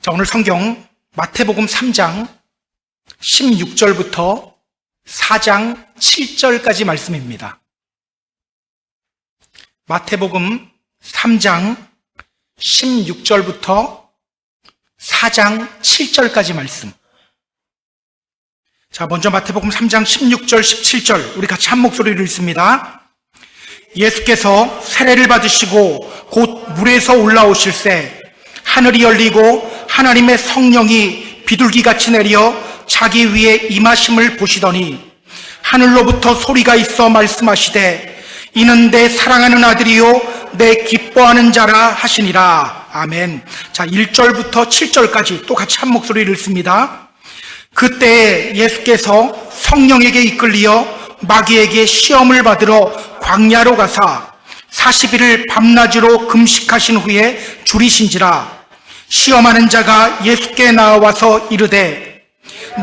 자, 오늘 성경 마태복음 3장 16절부터 4장 7절까지 말씀입니다. 마태복음 3장 16절부터 4장 7절까지 말씀. 자, 먼저 마태복음 3장 16절, 17절 우리 같이 한 목소리로 읽습니다. 예수께서 세례를 받으시고 곧 물에서 올라오실새 하늘이 열리고 하나님의 성령이 비둘기같이 내려 자기 위에 임하심을 보시더니 하늘로부터 소리가 있어 말씀하시되 이는 내 사랑하는 아들이요 내 기뻐하는 자라 하시니라. 아멘. 자, 1절부터 7절까지 또 같이 한 목소리를 읽습니다. 그때 예수께서 성령에게 이끌리어 마귀에게 시험을 받으러 광야로 가사 40일을 밤낮으로 금식하신 후에 줄이신지라. 시험하는 자가 예수께 나와서 이르되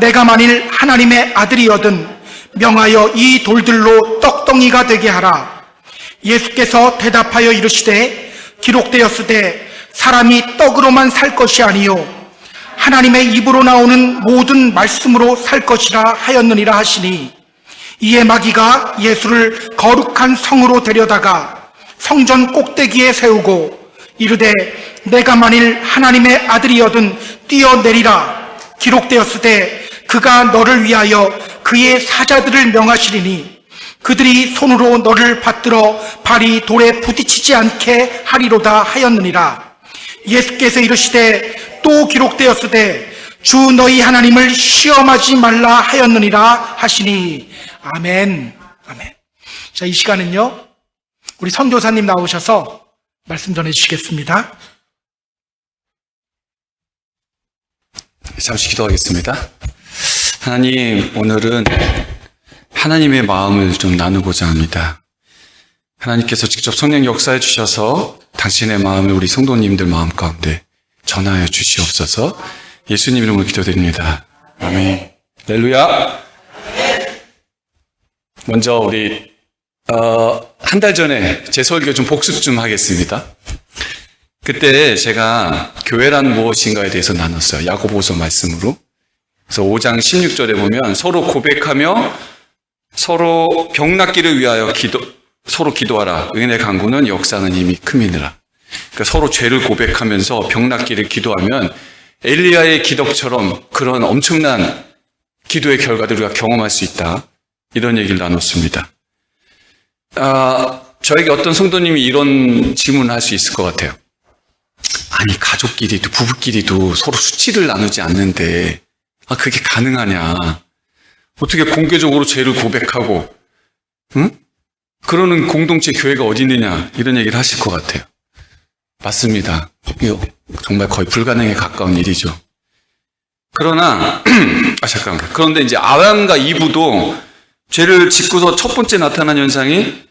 내가 만일 하나님의 아들이거든 명하여 이 돌들로 떡덩이가 되게 하라. 예수께서 대답하여 이르시되 기록되었으되 사람이 떡으로만 살 것이 아니요 하나님의 입으로 나오는 모든 말씀으로 살 것이라 하였느니라 하시니, 이에 마귀가 예수를 거룩한 성으로 데려다가 성전 꼭대기에 세우고 이르되 내가 만일 하나님의 아들이거든 뛰어내리라. 기록되었으되 그가 너를 위하여 그의 사자들을 명하시리니 그들이 손으로 너를 받들어 발이 돌에 부딪히지 않게 하리로다 하였느니라. 예수께서 이르시되 또 기록되었으되 주 너희 하나님을 시험하지 말라 하였느니라 하시니. 아멘. 아멘. 자, 이 시간은요 우리 선교사님 나오셔서 말씀 전해주시겠습니다. 잠시 기도하겠습니다. 하나님, 오늘은 하나님의 마음을 좀 나누고자 합니다. 하나님께서 직접 성령 역사해 주셔서 당신의 마음을 우리 성도님들 마음 가운데 전하여 주시옵소서. 예수님 이름으로 기도드립니다. 아멘. 할렐루야. 먼저 우리 한 달 전에 제 설교 좀 복습 좀 하겠습니다. 그때 제가 교회란 무엇인가에 대해서 나눴어요. 야고보서 말씀으로. 그래서 5장 16절에 보면 서로 고백하며 서로 병 낫기를 위하여 서로 기도하라. 은혜 강구는 역사는 이미 큼이니라. 그러니까 서로 죄를 고백하면서 병 낫기를 기도하면 엘리야의 기적처럼 그런 엄청난 기도의 결과들을 우리가 경험할 수 있다. 이런 얘기를 나눴습니다. 저에게 어떤 성도님이 이런 질문을 할 수 있을 것 같아요. 아니, 가족끼리도 부부끼리도 서로 수치를 나누지 않는데 그게 가능하냐? 어떻게 공개적으로 죄를 고백하고 그러는 공동체 교회가 어디 있느냐? 이런 얘기를 하실 것 같아요. 맞습니다. 이거 정말 거의 불가능에 가까운 일이죠. 그러나 그런데 이제 아담과 이브도 죄를 짓고서 첫 번째 나타난 현상이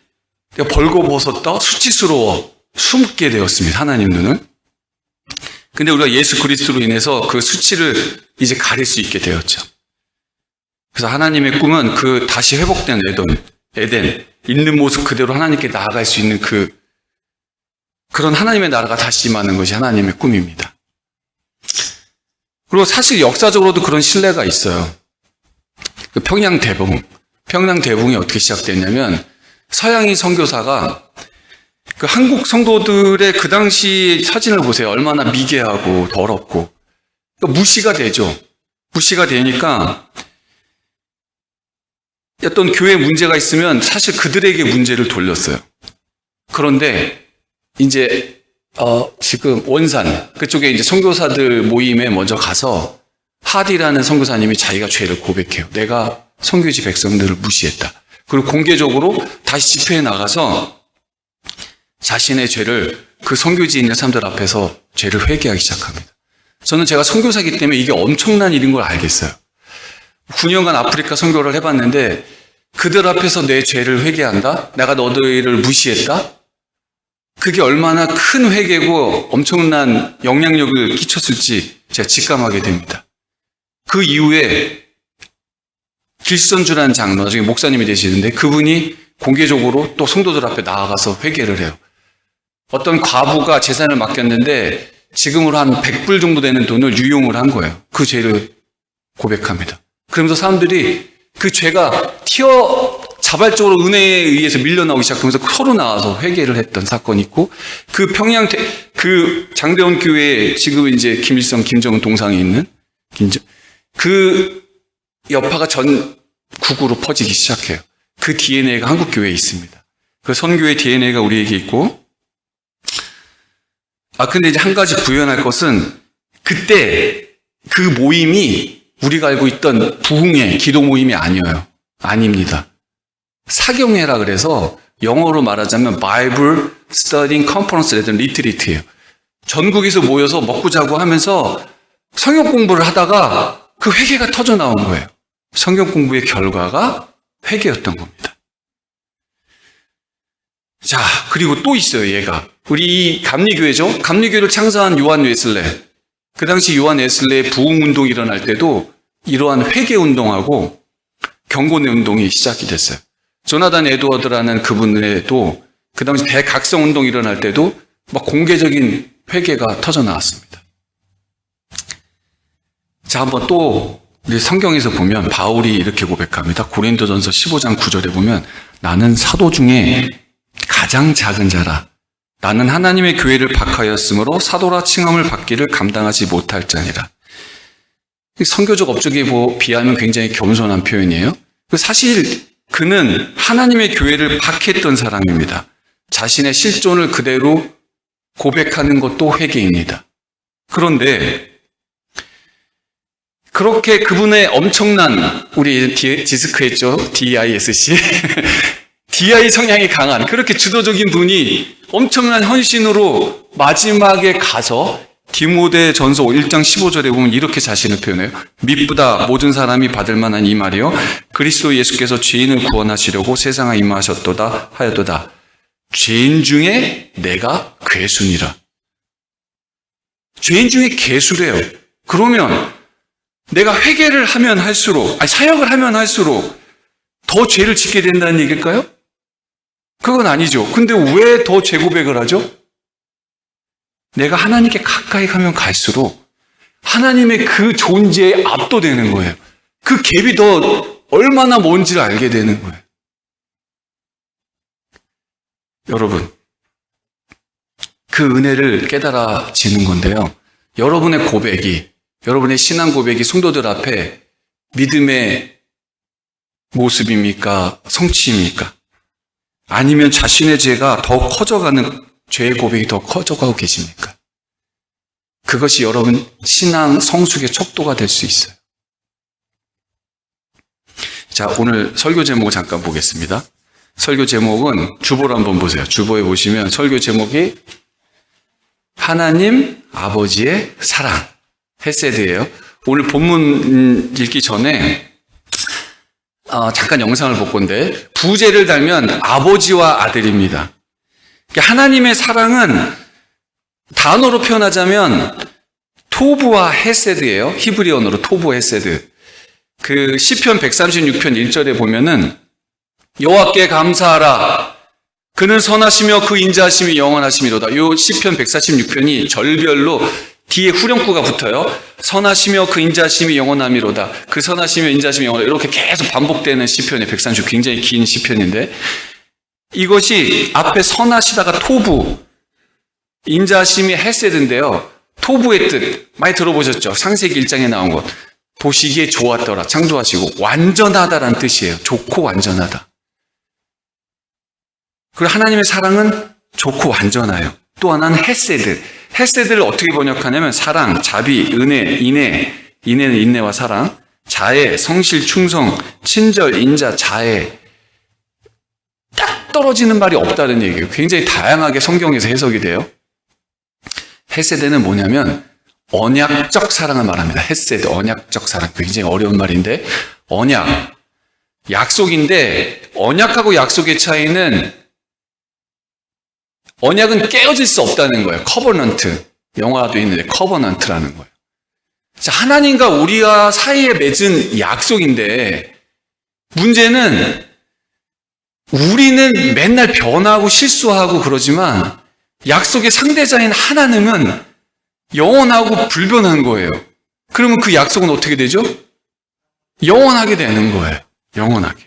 벌거벗었다, 수치스러워 숨게 되었습니다. 하나님 눈은. 근데 우리가 예수 그리스도로 인해서 그 수치를 이제 가릴 수 있게 되었죠. 그래서 하나님의 꿈은 그 다시 회복된 에덴 있는 모습 그대로 하나님께 나아갈 수 있는 그런 하나님의 나라가 다시 임하는 것이 하나님의 꿈입니다. 그리고 사실 역사적으로도 그런 신뢰가 있어요. 그 평양대붕이 어떻게 시작됐냐면 서양인 선교사가 그 한국 성도들의 그 당시 사진을 보세요. 얼마나 미개하고 더럽고 무시가 되죠. 무시가 되니까 어떤 교회에 문제가 있으면 사실 그들에게 문제를 돌렸어요. 그런데 이제 지금 원산 그쪽에 이제 선교사들 모임에 먼저 가서 하디라는 선교사님이 자기가 죄를 고백해요. 내가 선교지 백성들을 무시했다. 그리고 공개적으로 다시 집회에 나가서 자신의 죄를 그 선교지에 있는 사람들 앞에서 죄를 회개하기 시작합니다. 저는 제가 선교사이기 때문에 이게 엄청난 일인 걸 알겠어요. 9년간 아프리카 선교를 해봤는데 그들 앞에서 내 죄를 회개한다? 내가 너희를 무시했다? 그게 얼마나 큰 회개고 엄청난 영향력을 끼쳤을지 제가 직감하게 됩니다. 그 이후에 길선주라는 장로, 나중에 목사님이 되시는데 그분이 공개적으로 또 성도들 앞에 나아가서 회개를 해요. 어떤 과부가 재산을 맡겼는데 지금으로 한 100불 정도 되는 돈을 유용을 한 거예요. 그 죄를 고백합니다. 그러면서 사람들이 그 죄가 자발적으로 은혜에 의해서 밀려나오기 시작하면서 서로 나와서 회개를 했던 사건이 있고, 그 그 장대원 교회에 지금 이제 김일성, 김정은 동상이 있는 그 여파가 전국으로 퍼지기 시작해요. 그 DNA가 한국 교회에 있습니다. 그 선교의 DNA가 우리에게 있고, 근데 이제 한 가지 부연할 것은, 그때 그 모임이 우리가 알고 있던 부흥회 기도 모임이 아닙니다. 사경회라 그래서 영어로 말하자면 Bible Studying Conference라는 리트리트예요. 전국에서 모여서 먹고 자고 하면서 성경 공부를 하다가 그 회개가 터져 나온 거예요. 성경 공부의 결과가 회개였던 겁니다. 자, 그리고 또 있어요, 얘가. 우리 감리교회죠? 감리교회를 창사한 요한 웨슬레. 그 당시 요한 웨슬레의 부흥운동이 일어날 때도 이러한 회개운동하고 경건의 운동이 시작이 됐어요. 조나단 에드워드라는 그분에도 그 당시 대각성운동이 일어날 때도 막 공개적인 회개가 터져 나왔습니다. 자, 한번 또 우리 성경에서 보면 바울이 이렇게 고백합니다. 고린도전서 15장 9절에 보면 나는 사도 중에 가장 작은 자라. 나는 하나님의 교회를 박하였으므로 사도라 칭함을 받기를 감당하지 못할 자니라. 선교적 업적에 비하면 굉장히 겸손한 표현이에요. 사실 그는 하나님의 교회를 박했던 사람입니다. 자신의 실존을 그대로 고백하는 것도 회개입니다. 그런데 그렇게 그분의 엄청난, 우리 디스크 했죠? DISC. DI 성향이 강한, 그렇게 주도적인 분이 엄청난 헌신으로 마지막에 가서 디모데 전서 1장 15절에 보면 이렇게 자신을 표현해요. 미쁘다 모든 사람이 받을 만한 이 말이요. 그리스도 예수께서 죄인을 구원하시려고 세상에 임하셨도다 하였도다. 죄인 중에 내가 괴순이라. 죄인 중에 괴수래요. 그러면 내가 회개를 하면 할수록, 사역을 하면 할수록 더 죄를 짓게 된다는 얘기일까요? 그건 아니죠. 근데 왜 더 죄 고백을 하죠? 내가 하나님께 가까이 가면 갈수록 하나님의 그 존재에 압도되는 거예요. 그 갭이 더 얼마나 먼지를 알게 되는 거예요. 여러분, 그 은혜를 깨달아지는 건데요. 여러분의 고백이, 여러분의 신앙 고백이 성도들 앞에 믿음의 모습입니까? 성취입니까? 아니면 자신의 죄가 더 커져가는, 죄의 고백이 더 커져가고 계십니까? 그것이 여러분 신앙 성숙의 척도가 될 수 있어요. 자, 오늘 설교 제목을 잠깐 보겠습니다. 설교 제목은 주보를 한번 보세요. 주보에 보시면 설교 제목이 하나님 아버지의 사랑, 헤세드예요. 오늘 본문 읽기 전에 잠깐 영상을 볼 건데, 부제를 달면 아버지와 아들입니다. 하나님의 사랑은 단어로 표현하자면 토부와 헤세드예요. 히브리어로 토부 헤세드. 그 시편 136편 1절에 보면은 여호와께 감사하라. 그는 선하시며 그 인자하심이 영원하심이로다. 요 시편 146편이 절별로 뒤에 후렴구가 붙어요. 선하시며 그 인자하심이 영원함이로다. 그 선하시며 인자하심이 영원하다. 이렇게 계속 반복되는 시편이 136, 굉장히 긴 시편인데, 이것이 앞에 선하시다가 토부, 인자하심이 헤세드인데요. 토부의 뜻 많이 들어보셨죠? 창세기 1장에 나온 것. 보시기에 좋았더라, 창조하시고 완전하다라는 뜻이에요. 좋고 완전하다. 그리고 하나님의 사랑은 좋고 완전해요. 또 하나는 헤세드. 헤세드를 어떻게 번역하냐면 사랑, 자비, 은혜, 인내, 인내는 인내와 사랑, 자애, 성실, 충성, 친절, 인자, 자애. 딱 떨어지는 말이 없다는 얘기예요. 굉장히 다양하게 성경에서 해석이 돼요. 헤세드는 뭐냐면 언약적 사랑을 말합니다. 헤세드, 언약적 사랑. 굉장히 어려운 말인데, 언약, 약속인데 언약하고 약속의 차이는, 언약은 깨어질 수 없다는 거예요. 커버넌트. 영화도 있는데 커버넌트라는 거예요. 자, 하나님과 우리와 사이에 맺은 약속인데, 문제는 우리는 맨날 변하고 실수하고 그러지만 약속의 상대자인 하나님은 영원하고 불변한 거예요. 그러면 그 약속은 어떻게 되죠? 영원하게 되는 거예요. 영원하게.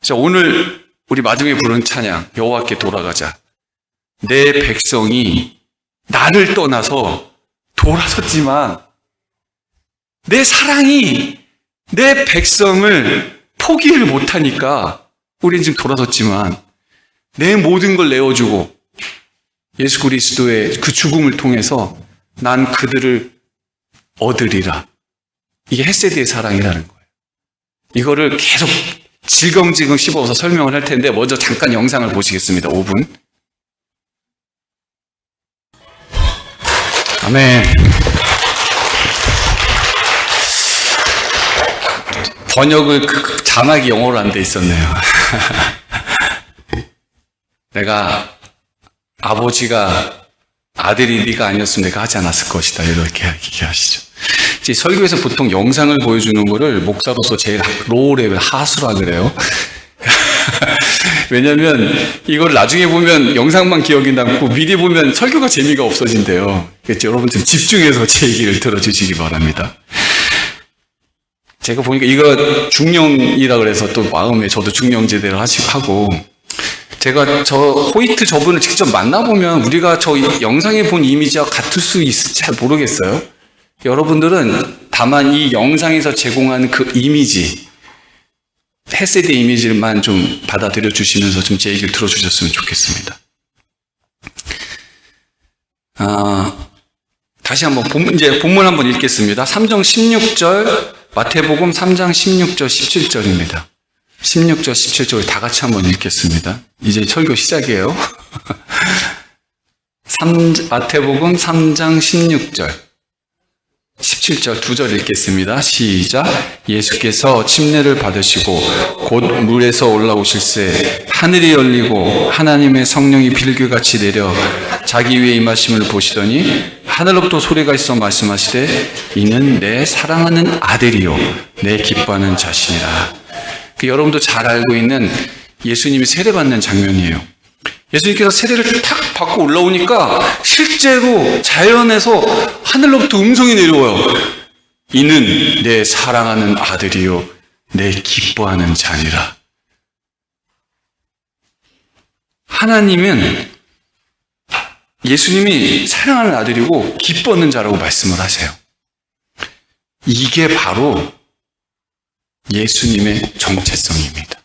자, 오늘 우리 마지막에 부른 찬양, 여호와께 돌아가자. 내 백성이 나를 떠나서 돌아섰지만 내 사랑이 내 백성을 포기를 못하니까 우리는 지금 돌아섰지만 내 모든 걸 내어주고 예수 그리스도의 그 죽음을 통해서 난 그들을 얻으리라. 이게 헤세드의 사랑이라는 거예요. 이거를 계속 질겅질겅 씹어서 설명을 할 텐데 먼저 잠깐 영상을 보시겠습니다. 5분. 아멘. 번역을 자막이 영어로 안 돼 있었네요. 내가 아버지가 아들이 네가 아니었으면 내가 하지 않았을 것이다. 이렇게 얘기하시죠. 이제 설교에서 보통 영상을 보여주는 거를 목사로서 제일 로우 레벨 하수라 그래요. 왜냐면 이걸 나중에 보면 영상만 기억이 남고 미리 보면 설교가 재미가 없어진대요. 그래서 여러분 좀 집중해서 제 얘기를 들어주시기 바랍니다. 제가 보니까 이거 중령이라 그래서 또 마음에 저도 중령제대로 하고 제가 저 호이트 저분을 직접 만나보면 우리가 저 영상에 본 이미지와 같을 수 있을지 잘 모르겠어요. 여러분들은 다만 이 영상에서 제공하는 그 이미지, 헤세드 이미지만 좀 받아들여 주시면서 좀 제 얘기를 들어주셨으면 좋겠습니다. 다시 한번 이제 본문 한번 읽겠습니다. 3장 16절, 마태복음 3장 16절, 17절입니다. 16절, 17절 다 같이 한번 읽겠습니다. 이제 설교 시작이에요. 마태복음 3장 16절, 17절 두 절 읽겠습니다. 시작. 예수께서 침례를 받으시고 곧 물에서 올라오실새 하늘이 열리고 하나님의 성령이 비둘기같이 내려 자기 위에 임하심을 보시더니 하늘로부터 소리가 있어 말씀하시되 이는 내 사랑하는 아들이요 내 기뻐하는 자신이라. 여러분도 잘 알고 있는 예수님이 세례받는 장면이에요. 예수님께서 세례를 탁 받고 올라오니까 실제로 자연에서 하늘로부터 음성이 내려와요. 이는 내 사랑하는 아들이요 내 기뻐하는 자니라. 하나님은 예수님이 사랑하는 아들이고 기뻐하는 자라고 말씀을 하세요. 이게 바로 예수님의 정체성입니다.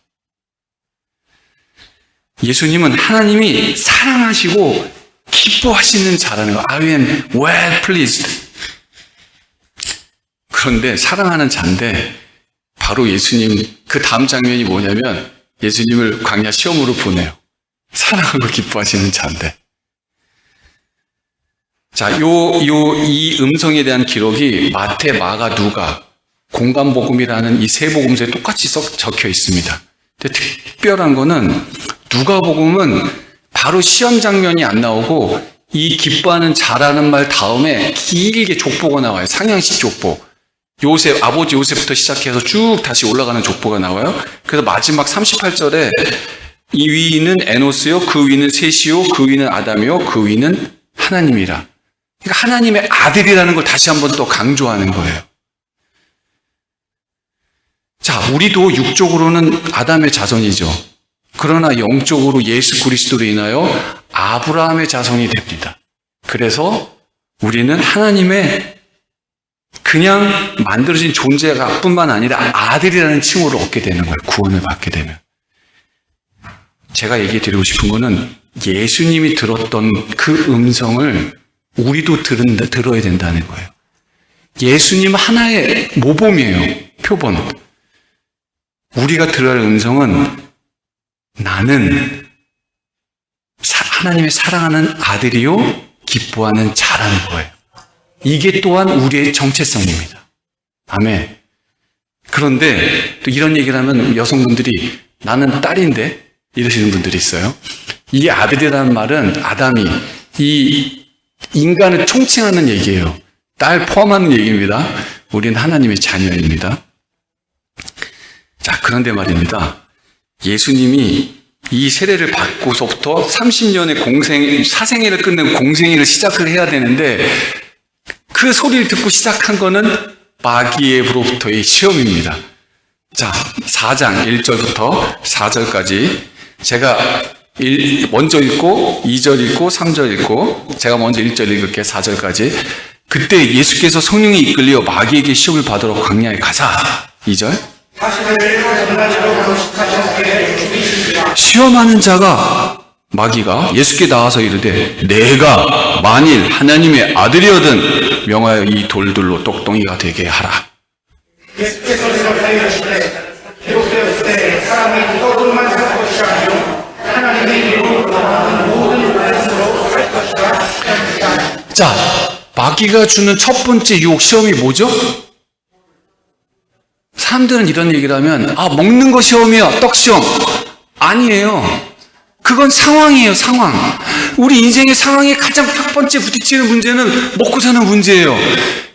예수님은 하나님이 사랑하시고 기뻐하시는 자라는 거. I am well pleased. 그런데 사랑하는 자인데 바로 예수님 그 다음 장면이 뭐냐면 예수님을 광야 시험으로 보내요. 사랑하고 기뻐하시는 자인데. 자, 이 음성에 대한 기록이 마태, 마가, 누가 공간복음이라는 이 세 복음서에 똑같이 적혀 있습니다. 근데 특별한 거는 누가복음은 바로 시험 장면이 안 나오고 이 기뻐하는 자라는 말 다음에 길게 족보가 나와요. 상향식 족보. 요셉, 아버지 요셉부터 시작해서 쭉 다시 올라가는 족보가 나와요. 그래서 마지막 38절에 이 위는 에노스요, 그 위는 셋이요, 그 위는 아담이요, 그 위는 하나님이라. 그러니까 하나님의 아들이라는 걸 다시 한번 또 강조하는 거예요. 자, 우리도 육적으로는 아담의 자손이죠. 그러나 영적으로 예수 그리스도로 인하여 아브라함의 자손이 됩니다. 그래서 우리는 하나님의 그냥 만들어진 존재가 뿐만 아니라 아들이라는 칭호를 얻게 되는 거예요. 구원을 받게 되면. 제가 얘기해 드리고 싶은 거는 예수님이 들었던 그 음성을 우리도 들어야 된다는 거예요. 예수님 하나의 모범이에요. 표본. 우리가 들어야 할 음성은 나는 하나님의 사랑하는 아들이요 기뻐하는 자라는 거예요. 이게 또한 우리의 정체성입니다. 아멘. 그런데 또 이런 얘기를 하면 여성분들이 나는 딸인데 이러시는 분들이 있어요. 이 아들이라는 말은 아담이 이 인간을 총칭하는 얘기예요. 딸 포함하는 얘기입니다. 우리는 하나님의 자녀입니다. 자, 그런데 말입니다. 예수님이 이 세례를 받고서부터 30년의 사생애를 끝낸 공생애를 시작을 해야 되는데 그 소리를 듣고 시작한 거는 마귀에로부터의 시험입니다. 자, 4장 1절부터 4절까지 제가 먼저 읽고 2절 읽고 3절 읽고 제가 먼저 1절 읽을게 4절까지. 그때 예수께서 성령이 이끌려 마귀에게 시험을 받으러 광야에 가사 2절 시험하는 자가 마귀가 예수께 나와서 이르되 내가 만일 하나님의 아들이거든 명하여 이 돌들로 똑똑이가 되게 하라. 예수께서 대답하시되 기록되었으되 사람이 떡으로만 살 것이 아니요 하나님의 이름으로 나오는 모든 말씀으로 살 것이라. 자, 마귀가 주는 첫 번째 유혹 시험이 뭐죠? 사람들은 이런 얘기를 하면 먹는 거 시험이야, 떡 시험. 아니에요. 그건 상황이에요, 상황. 우리 인생의 상황에 가장 첫 번째 부딪히는 문제는 먹고 사는 문제예요.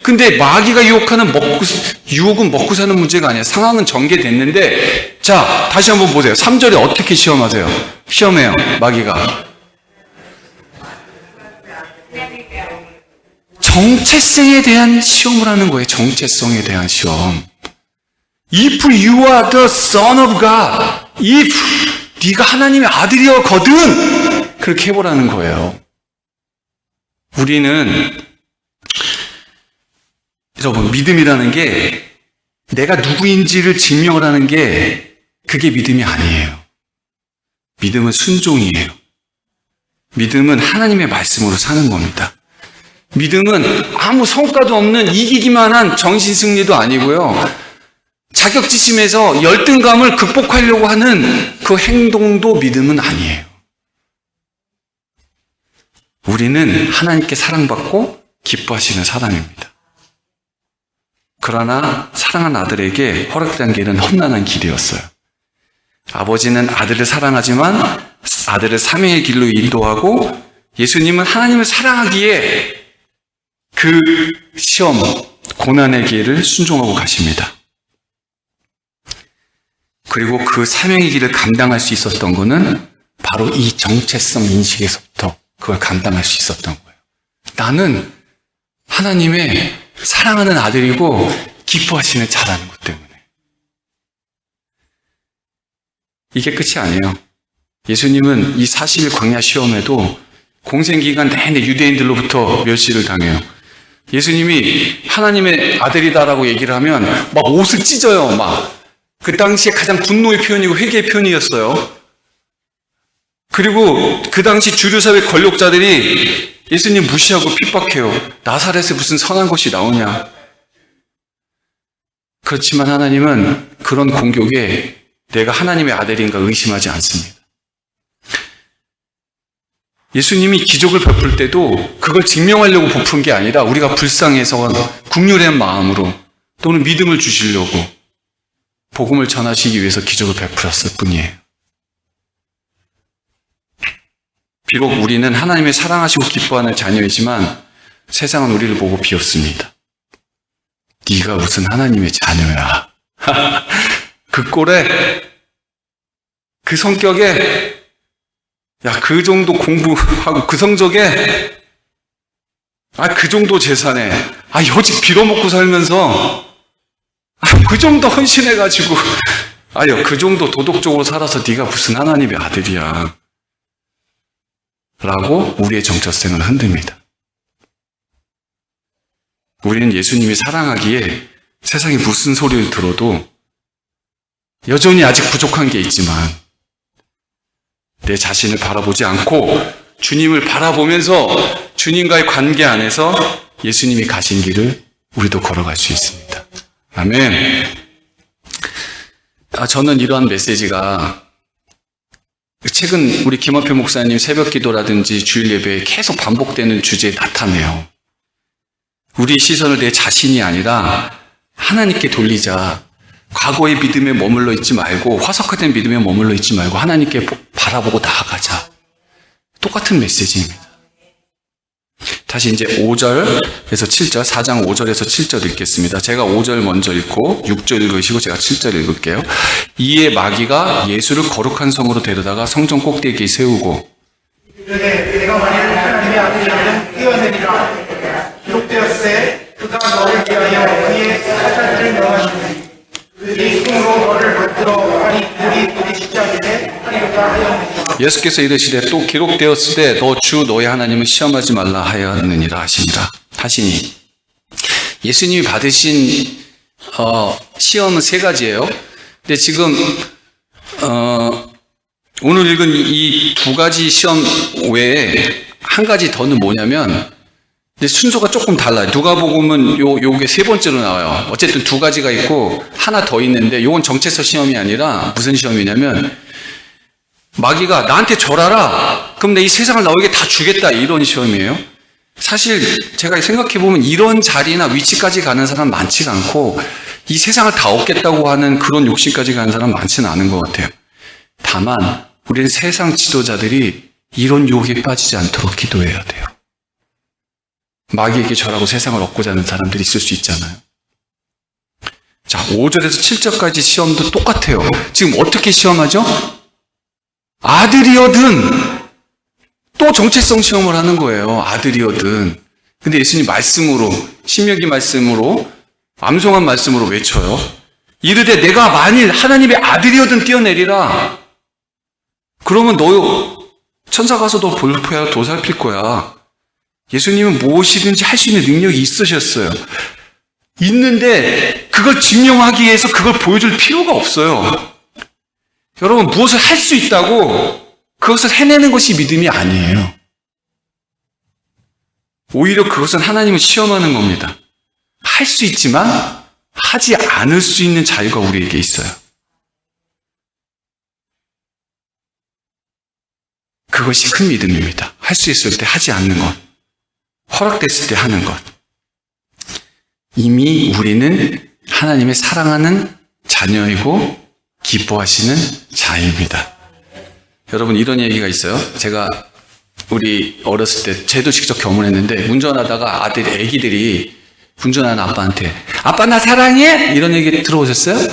근데 마귀가 유혹은 먹고 사는 문제가 아니에요. 상황은 전개됐는데, 자, 다시 한번 보세요. 3절에 어떻게 시험해요, 마귀가. 정체성에 대한 시험을 하는 거예요, 정체성에 대한 시험. If you are the son of God, if 네가 하나님의 아들이었거든 그렇게 해보라는 거예요. 우리는 여러분 믿음이라는 게 내가 누구인지를 증명을 하는 게 그게 믿음이 아니에요. 믿음은 순종이에요. 믿음은 하나님의 말씀으로 사는 겁니다. 믿음은 아무 성과도 없는 이기기만 한 정신승리도 아니고요. 자격지심에서 열등감을 극복하려고 하는 그 행동도 믿음은 아니에요. 우리는 하나님께 사랑받고 기뻐하시는 사람입니다. 그러나 사랑한 아들에게 허락된 길은 험난한 길이었어요. 아버지는 아들을 사랑하지만 아들을 사명의 길로 인도하고 예수님은 하나님을 사랑하기에 그 시험, 고난의 길을 순종하고 가십니다. 그리고 그 사명의 길을 감당할 수 있었던 것은 바로 이 정체성 인식에서부터 그걸 감당할 수 있었던 거예요. 나는 하나님의 사랑하는 아들이고 기뻐하시는 자라는 것 때문에. 이게 끝이 아니에요. 예수님은 이 40일 광야 시험에도 공생기간 내내 유대인들로부터 멸시를 당해요. 예수님이 하나님의 아들이다라고 얘기를 하면 막 옷을 찢어요. 그 당시에 가장 분노의 표현이고 회개의 표현이었어요. 그리고 그 당시 주류사회 권력자들이 예수님 무시하고 핍박해요. 나사렛에 무슨 선한 것이 나오냐. 그렇지만 하나님은 그런 공격에 내가 하나님의 아들인가 의심하지 않습니다. 예수님이 기적을 베풀 때도 그걸 증명하려고 베푼 게 아니라 우리가 불쌍해서 국률의 마음으로 또는 믿음을 주시려고 복음을 전하시기 위해서 기적을 베풀었을 뿐이에요. 비록 우리는 하나님의 사랑하시고 기뻐하는 자녀이지만 세상은 우리를 보고 비웃습니다. 네가 무슨 하나님의 자녀야. 그 꼴에, 그 성격에, 그 정도 공부하고 그 성적에, 그 정도 재산에, 여직 빌어먹고 살면서 그 정도 헌신해가지고 그 정도 도덕적으로 살아서 네가 무슨 하나님의 아들이야 라고 우리의 정체성을 흔듭니다. 우리는 예수님이 사랑하기에 세상이 무슨 소리를 들어도 여전히 아직 부족한 게 있지만 내 자신을 바라보지 않고 주님을 바라보면서 주님과의 관계 안에서 예수님이 가신 길을 우리도 걸어갈 수 있습니다. 아멘. 저는 이러한 메시지가 최근 우리 김원표 목사님 새벽 기도라든지 주일 예배에 계속 반복되는 주제에 나타내요. 우리 시선을 내 자신이 아니라 하나님께 돌리자. 과거의 믿음에 머물러 있지 말고 화석화된 믿음에 머물러 있지 말고 하나님께 바라보고 나아가자. 똑같은 메시지입니다. 다시 이제 5절에서 7절, 4장 5절에서 7절 읽겠습니다. 제가 5절 먼저 읽고 6절 읽으시고 제가 7절 읽을게요. 이에 마귀가 예수를 거룩한 성으로 데려다가 성전 꼭대기에 세우고 이르되 내가 만일 하나님의 아들이라면 뛰어내리라. 기록되었으되 그가 너를 위하여 그의 사자들을 명하시니 그의 손으로 너를 받들어 아니 우리 부딪히지 않게 하리로다 하였느니라. 예수께서 이르시되 또 기록되었으되 너 주 너의 하나님을 시험하지 말라 하였느니라 하시니 예수님이 받으신 시험은 세 가지예요. 근데 지금 오늘 읽은 이 두 가지 시험 외에 한 가지 더는 뭐냐면 이제 순서가 조금 달라요. 누가복음은 요게 세 번째로 나와요. 어쨌든 두 가지가 있고 하나 더 있는데 요건 정체성 시험이 아니라 무슨 시험이냐면 마귀가 나한테 절하라. 그럼 내 이 세상을 너에게 다 주겠다. 이런 시험이에요. 사실 제가 생각해보면 이런 자리나 위치까지 가는 사람 많지가 않고 이 세상을 다 얻겠다고 하는 그런 욕심까지 가는 사람 많지는 않은 것 같아요. 다만 우리는 세상 지도자들이 이런 유혹에 빠지지 않도록 기도해야 돼요. 마귀에게 절하고 세상을 얻고자 하는 사람들이 있을 수 있잖아요. 자, 5절에서 7절까지 시험도 똑같아요. 지금 어떻게 시험하죠? 아들이어든 또 정체성 시험을 하는 거예요. 아들이어든. 근데 예수님 말씀으로, 신명기 말씀으로, 암송한 말씀으로 외쳐요. 이르되 내가 만일 하나님의 아들이어든 뛰어내리라. 그러면 너 천사 가서 너 볼포야 도살필 거야. 예수님은 무엇이든지 할 수 있는 능력이 있으셨어요. 있는데 그걸 증명하기 위해서 그걸 보여줄 필요가 없어요. 여러분, 무엇을 할 수 있다고 그것을 해내는 것이 믿음이 아니에요. 오히려 그것은 하나님을 시험하는 겁니다. 할 수 있지만 하지 않을 수 있는 자유가 우리에게 있어요. 그것이 큰 믿음입니다. 할 수 있을 때 하지 않는 것, 허락됐을 때 하는 것. 이미 우리는 하나님의 사랑하는 자녀이고 기뻐하시는 자입니다. 여러분, 이런 얘기가 있어요. 제가 우리 어렸을 때 쟤도 직접 경험했는데 운전하다가 애기들이 운전하는 아빠한테 아빠 나 사랑해? 이런 얘기 들어보셨어요?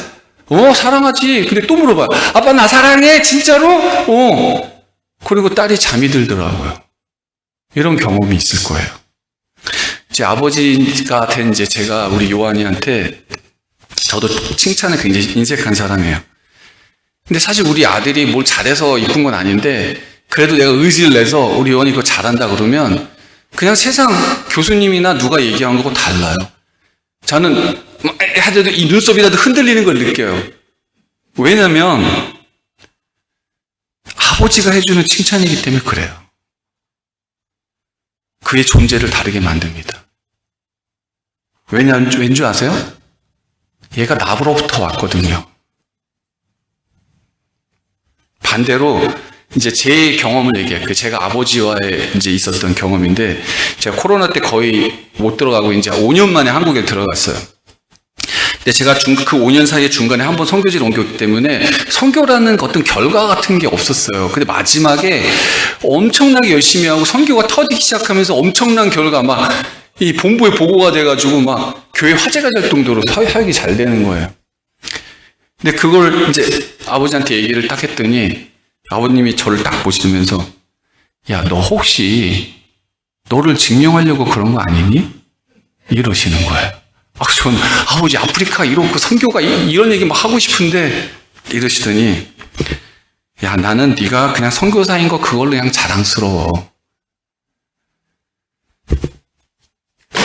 사랑하지. 근데 또 물어봐요. 아빠 나 사랑해? 진짜로? 그리고 딸이 잠이 들더라고요. 이런 경험이 있을 거예요. 제 아버지가 된 제가 우리 요한이한테 저도 칭찬을 굉장히 인색한 사람이에요. 근데 사실 우리 아들이 뭘 잘해서 이쁜 건 아닌데 그래도 내가 의지를 내서 우리 요한이 그거 잘한다 그러면 그냥 세상 교수님이나 누가 얘기한 거하고 달라요. 저는 하여튼 이 눈썹이라도 흔들리는 걸 느껴요. 왜냐면 아버지가 해주는 칭찬이기 때문에 그래요. 그의 존재를 다르게 만듭니다. 왠지 아세요? 얘가 나로부터 왔거든요. 반대로 이제 제 경험을 얘기해요. 제가 아버지와의 이제 있었던 경험인데 제가 코로나 때 거의 못 들어가고 이제 5년 만에 한국에 들어갔어요. 근데 제가 그 5년 사이에 중간에 한번 선교지를 옮겼기 때문에 선교라는 어떤 결과 같은 게 없었어요. 근데 마지막에 엄청나게 열심히 하고 선교가 터지기 시작하면서 엄청난 결과 막 이 본부에 보고가 돼가지고 막 교회 화제가 될 정도로 사역이 잘 되는 거예요. 근데 그걸 이제 아버지한테 얘기를 딱 했더니 아버님이 저를 딱 보시면서 야, 너 혹시 너를 증명하려고 그런 거 아니니? 이러시는 거예요. 전 아버지 아프리카 이런 그 선교가 이런 얘기 막 하고 싶은데 이러시더니 야, 나는 네가 그냥 선교사인 거 그걸로 그냥 자랑스러워.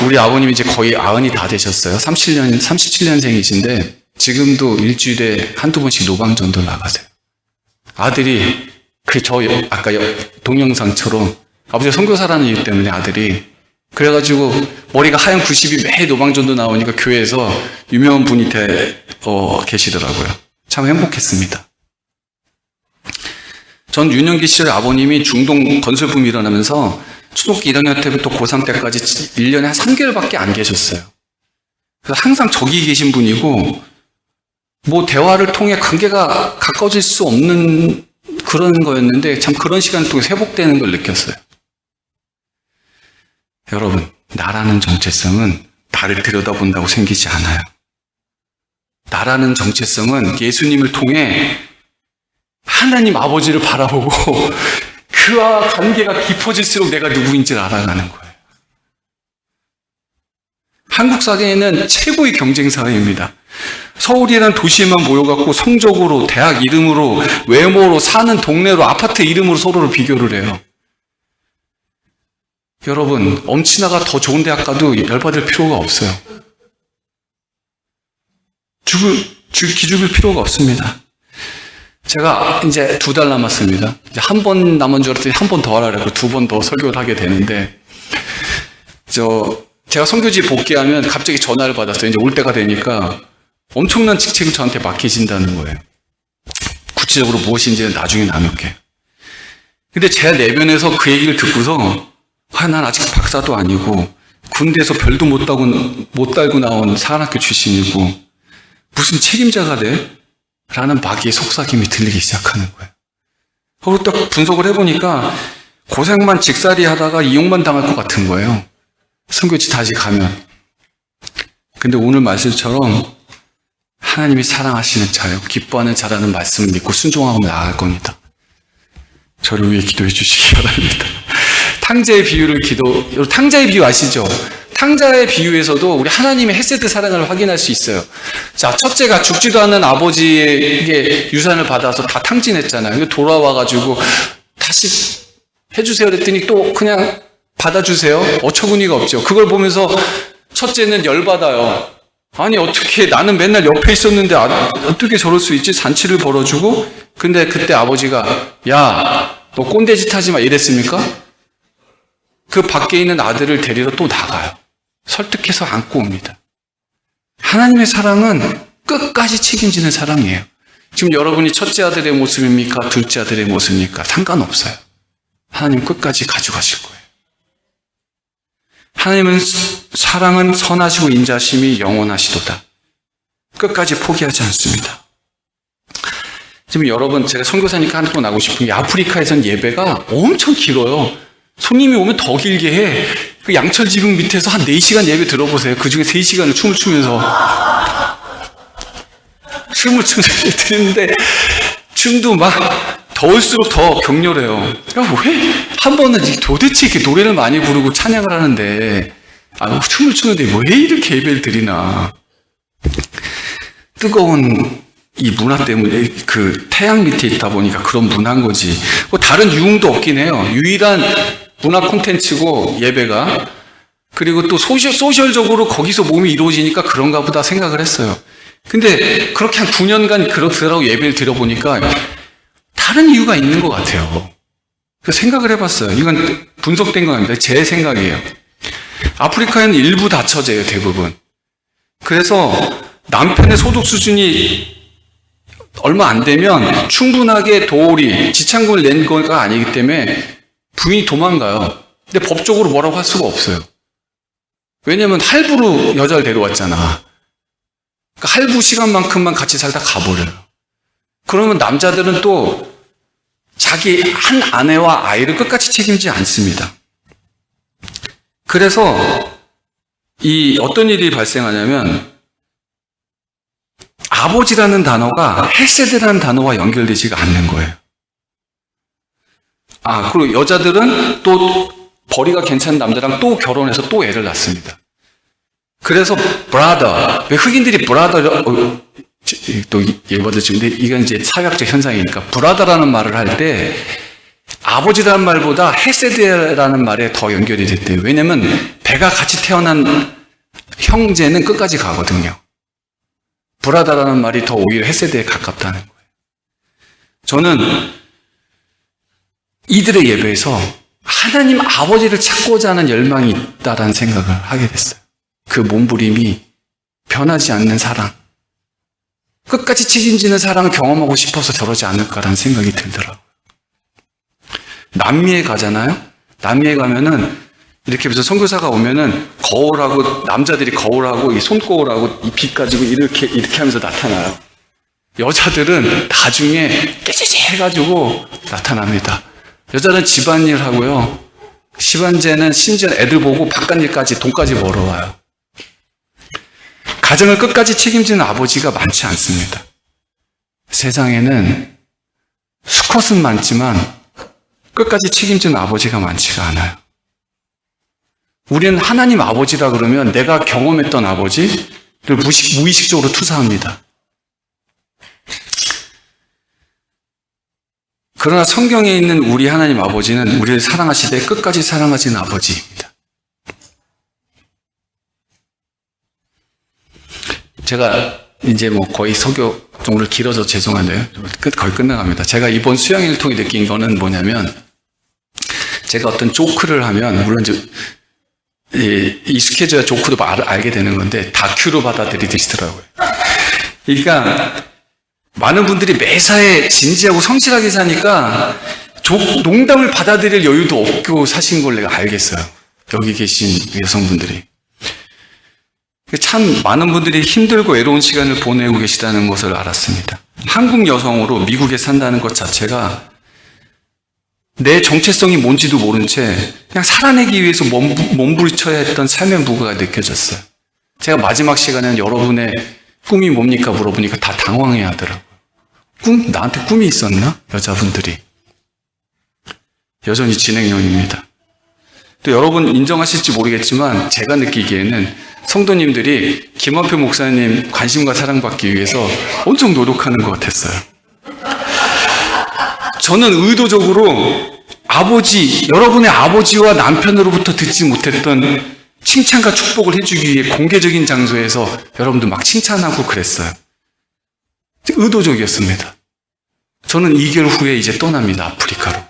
우리 아버님이 이제 거의 90이 다 되셨어요. 37년생이신데 지금도 일주일에 한두 번씩 노방전도 나가세요. 아들이 아까 동영상처럼 아버지가 선교사라는 이유 때문에 아들이 그래가지고 머리가 하얀 90이 매일 노방전도 나오니까 교회에서 유명한 분이 계시더라고요. 참 행복했습니다. 전 유년기 시절에 아버님이 중동 건설붐이 일어나면서 초등학교 1학년 때부터 고3 때까지 1년에 한 3개월밖에 안 계셨어요. 그래서 항상 저기 계신 분이고 뭐 대화를 통해 관계가 가까워질 수 없는 그런 거였는데 참 그런 시간을 통해 회복되는 걸 느꼈어요. 여러분, 나라는 정체성은 나를 들여다본다고 생기지 않아요. 나라는 정체성은 예수님을 통해 하나님 아버지를 바라보고 그와 관계가 깊어질수록 내가 누구인지를 알아가는 거예요. 한국 사회는 최고의 경쟁 사회입니다. 서울이라는 도시에만 모여갖고 성적으로, 대학 이름으로, 외모로, 사는 동네로, 아파트 이름으로 서로를 비교를 해요. 여러분, 엄친아가 더 좋은 대학 가도 열받을 필요가 없어요. 기죽을 필요가 없습니다. 제가 이제 2달 남았습니다. 이제 한 번 남은 줄 알았더니 한 번 더 하라고 2번 더 설교를 하게 되는데, 제가 선교지 복귀하면 갑자기 전화를 받았어요. 이제 올 때가 되니까 엄청난 직책을 저한테 맡기신다는 거예요. 구체적으로 무엇인지는 나중에 나눌게요. 근데 제 내면에서 그 얘기를 듣고서 난 아직 박사도 아니고 군대에서 별도 못 달고 나온 사관학교 출신이고 무슨 책임자가 돼? 라는 마귀의 속삭임이 들리기 시작하는 거예요. 그리고 딱 분석을 해보니까 고생만 직살이 하다가 이용만 당할 것 같은 거예요. 선교지 다시 가면. 근데 오늘 말씀처럼 하나님이 사랑하시는 자요, 기뻐하는 자라는 말씀을 믿고 순종하고 나아갈 겁니다. 저를 위해 기도해 주시기 바랍니다. 탕자의 비유 아시죠? 탕자의 비유에서도 우리 하나님의 헤세드 사랑을 확인할 수 있어요. 자, 첫째가 죽지도 않는 아버지에게 유산을 받아서 다 탕진했잖아요. 돌아와가지고 다시 해주세요 그랬더니 또 그냥 받아주세요. 어처구니가 없죠. 그걸 보면서 첫째는 열받아요. 아니, 어떻게 나는 맨날 옆에 있었는데 어떻게 저럴 수 있지? 잔치를 벌어주고. 근데 그때 아버지가 야, 너 꼰대짓 하지 마 이랬습니까? 그 밖에 있는 아들을 데리러 또 나가요. 설득해서 안고 옵니다. 하나님의 사랑은 끝까지 책임지는 사랑이에요. 지금 여러분이 첫째 아들의 모습입니까? 둘째 아들의 모습입니까? 상관없어요. 하나님 끝까지 가져가실 거예요. 하나님은 사랑은 선하시고 인자심이 영원하시도다. 끝까지 포기하지 않습니다. 지금 여러분, 제가 선교사니까 한번 나고 싶은 게 아프리카에선 예배가 엄청 길어요. 손님이 오면 더 길게 해. 그 양철 지붕 밑에서 한 4시간 예배 들어보세요. 그 중에 3시간을 춤을 추면서 드리는데 춤도 막 더울수록 더 격렬해요. 왜 한 번은 도대체 이렇게 노래를 많이 부르고 찬양을 하는데 춤을 추는데 왜 이렇게 예배를 드리나. 뜨거운 이 문화 때문에 그 태양 밑에 있다 보니까 그런 문화인 거지. 뭐 다른 유흥도 없긴 해요. 유일한 문화 콘텐츠고 예배가. 그리고 또 소셜적으로 거기서 몸이 이루어지니까 그런가 보다 생각을 했어요. 근데 그렇게 한 9년간 그렇더라고 예배를 드려보니까 다른 이유가 있는 것 같아요. 그래서 생각을 해봤어요. 이건 분석된 겁니다. 제 생각이에요. 아프리카에는 일부 다처제예요, 대부분. 그래서 남편의 소득 수준이 얼마 안 되면 충분하게 도리, 지참금을 낸 거가 아니기 때문에 부인이 도망가요. 근데 법적으로 뭐라고 할 수가 없어요. 왜냐면 할부로 여자를 데려왔잖아. 그러니까 할부 시간만큼만 같이 살다 가버려요. 그러면 남자들은 또 자기 한 아내와 아이를 끝까지 책임지지 않습니다. 그래서 어떤 일이 발생하냐면 아버지라는 단어가 헤세드라는 단어와 연결되지가 않는 거예요. 그리고 여자들은 또 벌이가 괜찮은 남자랑 또 결혼해서 또 애를 낳습니다. 그래서 brother, 왜 흑인들이 brother, 또 예받을 지인데 이건 이제 사회학적 현상이니까 brother라는 말을 할 때 아버지라는 말보다 헤세드라는 말에 더 연결이 됐대요. 왜냐면 배가 같이 태어난 형제는 끝까지 가거든요. 브라다라는 말이 더 오히려 헤세드에 가깝다는 거예요. 저는 이들의 예배에서 하나님 아버지를 찾고자 하는 열망이 있다라는 생각을 하게 됐어요. 그 몸부림이 변하지 않는 사랑, 끝까지 책임지는 사랑을 경험하고 싶어서 저러지 않을까라는 생각이 들더라고요. 남미에 가잖아요. 남미에 가면은 이렇게 무슨 선교사가 오면은 거울하고 남자들이 거울하고 이 손거울하고 이 빛 가지고 이렇게 하면서 나타나요. 여자들은 나중에 깨지지 해가지고 나타납니다. 여자는 집안일 하고요. 시반제는 심지어 애들 보고 바깥일까지 돈까지 벌어와요. 가정을 끝까지 책임지는 아버지가 많지 않습니다. 세상에는 수컷은 많지만 끝까지 책임지는 아버지가 많지가 않아요. 우리는 하나님 아버지라 그러면 내가 경험했던 아버지를 무의식적으로 투사합니다. 그러나 성경에 있는 우리 하나님 아버지는 우리를 사랑하시되 끝까지 사랑하시는 아버지입니다. 제가 이제 거의 설교 정도로 길어져서 죄송한데요. 거의 끝나갑니다. 제가 이번 수양회를 통해 느낀 거는 뭐냐면, 제가 어떤 조크를 하면, 물론 이제 익숙해져야 조크도 알게 되는 건데, 다큐로 받아들이시더라고요. 그러니까, 많은 분들이 매사에 진지하고 성실하게 사니까, 농담을 받아들일 여유도 없고 사신 걸 내가 알겠어요. 여기 계신 여성분들이. 참 많은 분들이 힘들고 외로운 시간을 보내고 계시다는 것을 알았습니다. 한국 여성으로 미국에 산다는 것 자체가 내 정체성이 뭔지도 모른 채 그냥 살아내기 위해서 몸부림쳐야 했던 삶의 무게가 느껴졌어요. 제가 마지막 시간에는 여러분의 꿈이 뭡니까 물어보니까 다 당황해 하더라고요. 꿈? 나한테 꿈이 있었나? 여자분들이. 여전히 진행형입니다. 또 여러분 인정하실지 모르겠지만 제가 느끼기에는 성도님들이 김원표 목사님 관심과 사랑받기 위해서 엄청 노력하는 것 같았어요. 저는 의도적으로 여러분의 아버지와 남편으로부터 듣지 못했던 칭찬과 축복을 해주기 위해 공개적인 장소에서 여러분들 막 칭찬하고 그랬어요. 의도적이었습니다. 저는 2개월 후에 이제 떠납니다. 아프리카로.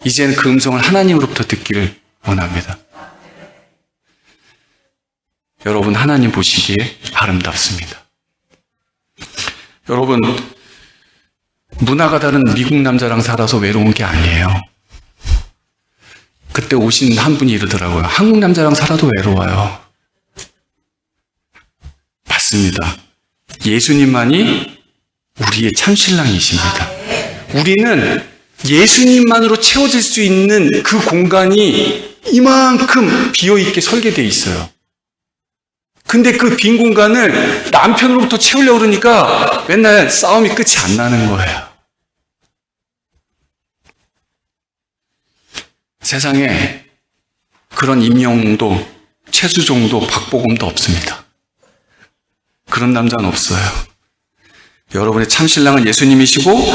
이제는 그 음성을 하나님으로부터 듣기를 원합니다. 여러분 하나님 보시기에 아름답습니다. 여러분 문화가 다른 미국 남자랑 살아서 외로운 게 아니에요. 그때 오신 한 분이 이러더라고요. 한국 남자랑 살아도 외로워요. 맞습니다. 예수님만이 우리의 참신랑이십니다. 우리는 예수님만으로 채워질 수 있는 그 공간이 이만큼 비어있게 설계되어 있어요. 근데 그 빈 공간을 남편으로부터 채우려고 그러니까 맨날 싸움이 끝이 안 나는 거예요. 세상에 그런 임영웅도 최수종도 박보검도 없습니다. 그런 남자는 없어요. 여러분의 참신랑은 예수님이시고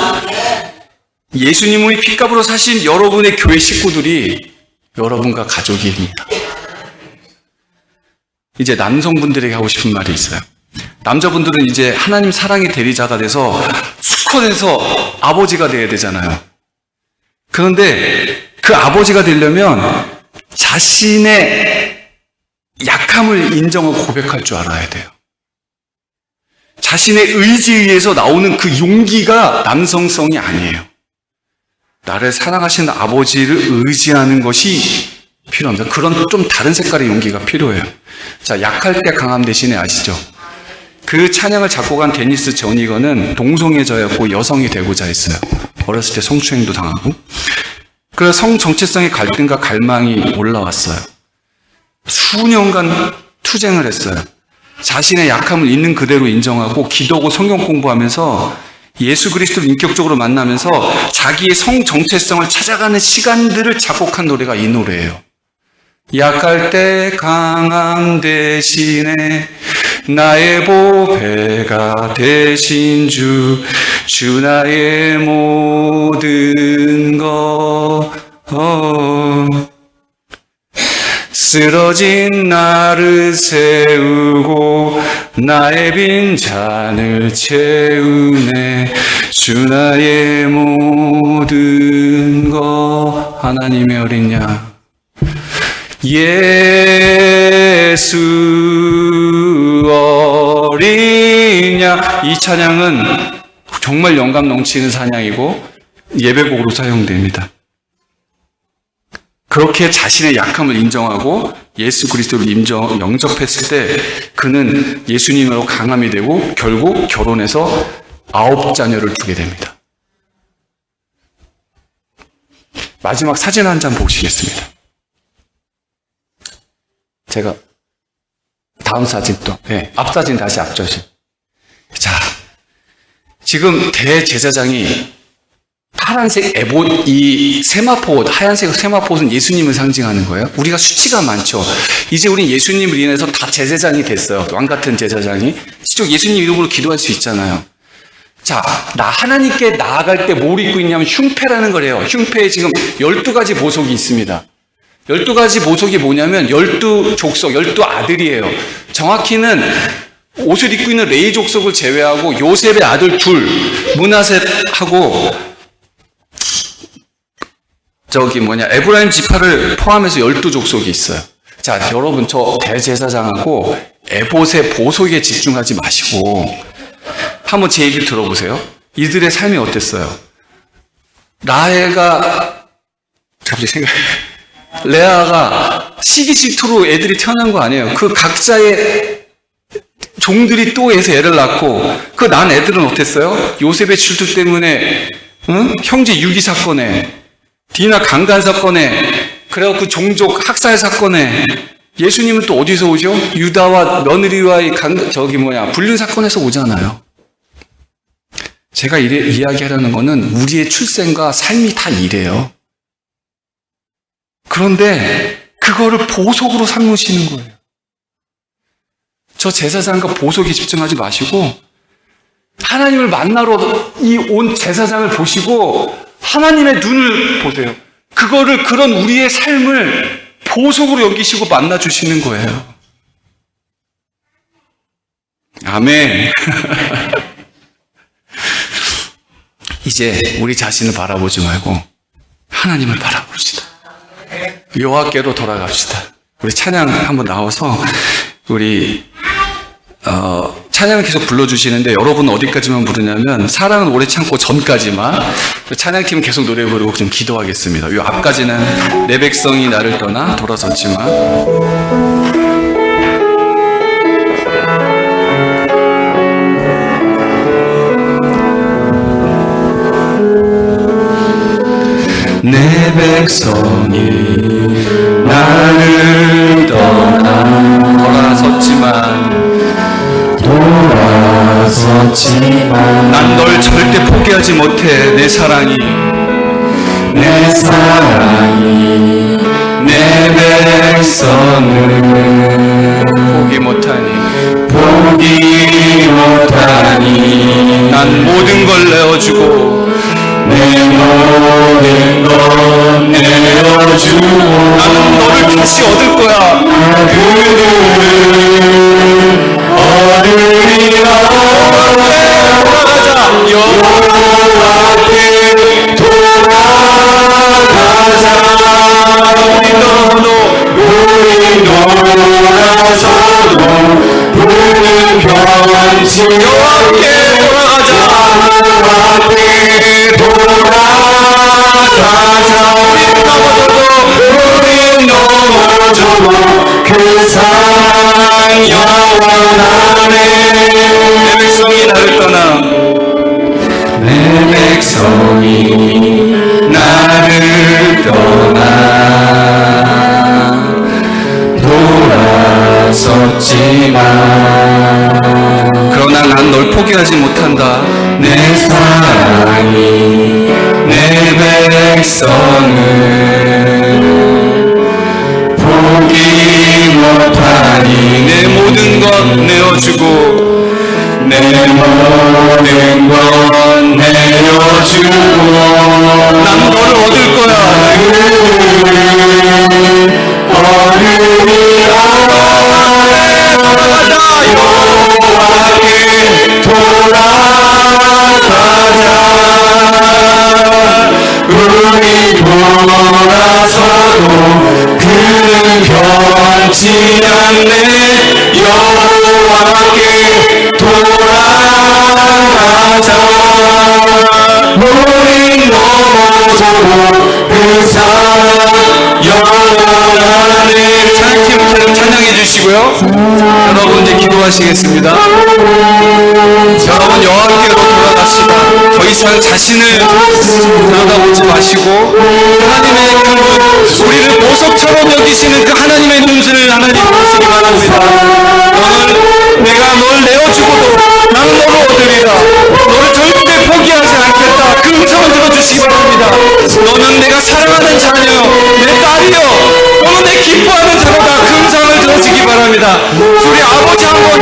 예수님의 핏값으로 사신 여러분의 교회 식구들이 여러분과 가족입니다. 이제 남성분들에게 하고 싶은 말이 있어요. 남자분들은 이제 하나님 사랑의 대리자가 돼서 수컷에서 아버지가 돼야 되잖아요. 그런데 그 아버지가 되려면 자신의 약함을 인정하고 고백할 줄 알아야 돼요. 자신의 의지에 의해서 나오는 그 용기가 남성성이 아니에요. 나를 사랑하시는 아버지를 의지하는 것이 필요합니다. 그런 좀 다른 색깔의 용기가 필요해요. 자, 약할 때 강함 대신에 아시죠? 그 찬양을 작곡한 데니스 저니거는 동성애자였고 여성이 되고자 했어요. 어렸을 때 성추행도 당하고. 그래서 성 정체성의 갈등과 갈망이 올라왔어요. 수년간 투쟁을 했어요. 자신의 약함을 있는 그대로 인정하고 기도하고 성경 공부하면서 예수 그리스도를 인격적으로 만나면서 자기의 성 정체성을 찾아가는 시간들을 작곡한 노래가 이 노래예요. 약할 때 강함 대신에 나의 보배가 되신 주 나의 모든 것 쓰러진 나를 세우고 나의 빈 잔을 채우네 주 나의 모든 것 하나님의 어린 양 예수 어린 양 이 찬양은 정말 영감 넘치는 찬양이고 예배곡으로 사용됩니다. 그렇게 자신의 약함을 인정하고 예수 그리스도를 영접했을 때 그는 예수님으로 강함이 되고 결국 결혼해서 9자녀를 두게 됩니다. 마지막 사진 한 장 보시겠습니다. 제가 다음 사진 또, 네, 앞 사진 다시 앞조심. 자, 지금 대제사장이 파란색 이 세마포, 하얀색 세마포는 예수님을 상징하는 거예요. 우리가 수치가 많죠. 이제 우린 예수님을 인해서 다 제사장이 됐어요. 왕 같은 제사장이. 직접 예수님 이름으로 기도할 수 있잖아요. 자, 하나님께 나아갈 때 뭘 입고 있냐면 흉패라는 거래요. 흉패에 지금 12가지 보석이 있습니다. 12가지 보석이 뭐냐면 12족속, 12아들이에요. 정확히는 옷을 입고 있는 레위 족속을 제외하고 요셉의 아들 둘, 므낫셋하고 에브라임 지파를 포함해서 12족속이 있어요. 자, 여러분, 저 대제사장하고 에봇의 보석에 집중하지 마시고 한번 제 얘기를 들어보세요. 이들의 삶이 어땠어요? 레아가 시기 질투로 애들이 태어난 거 아니에요. 그 각자의 종들이 또 해서 애를 낳고 그 난 애들은 어땠어요? 요셉의 질투 때문에 형제 유기 사건에 디나 강간 사건에 그래갖고 종족 학살 사건에 예수님은 또 어디서 오죠? 유다와 며느리와의 불륜 사건에서 오잖아요. 제가 이야기하려는 거는 우리의 출생과 삶이 다 이래요. 그런데 그거를 보석으로 삼으시는 거예요. 저 제사장과 보석에 집중하지 마시고 하나님을 만나러 이 온 제사장을 보시고 하나님의 눈을 보세요. 그런 우리의 삶을 보석으로 여기시고 만나주시는 거예요. 아멘. 이제 우리 자신을 바라보지 말고 하나님을 바라봅시다. 여호와께로 돌아갑시다. 우리 찬양 한번 나와서 우리 찬양을 계속 불러주시는데 여러분은 어디까지만 부르냐면 사랑은 오래 참고 전까지만, 찬양팀은 계속 노래 부르고 좀 기도하겠습니다. 이 앞까지는 내 백성이 나를 떠나 돌아섰지만 내 백성이 나를 떠나 돌아섰지만 난 널 절대 포기하지 못해. 내 사랑이 내 백성을 포기 못하니 난 모든 걸 내어주고 나는 너를 다시 얻을 거야. 여호와께 돌아가자. 우리 돌아서도 부는 편지. 여호와께 돌아가자. 우리 넘어져도 그 사랑 영원하네. 내 백성이 나를 떠나 돌아섰지만 그러나 난 널 포기하지 못한다. 내 사랑이 내 백성을 포기 못하니 내 모든 것 내어주고 내 모든 것 내어주고 난 너를 얻을 거야. 어른이라 여호와께 돌아가자. 우리 돌아서도 그는 변치 않네. 여호와께 돌아가자. 우리 넘어져도 그 사랑 영원하네. 찬양팀 찬양해 주시고요. 여러분 이제 기도하시겠습니다. 여러분 여호와께로 돌아가시고 합시다. 더 이상 자신을 들여다보지 마시고 하나님의 그 눈, 우리를 보석처럼 여기시는 그 하나님의 눈을 하나님 보시기 바랍니다. 내가 널 내어주고도 나는 너를 얻으리라. 너를 절대 포기하지 않겠다. 그 음성을 들어주시기 바랍니다. 너는 내가 사랑하는 자녀요, 내 딸이요, 너는 내 기뻐하는 자녀다. 그 음성을 들어주시기 바랍니다. 우리 아버지 한번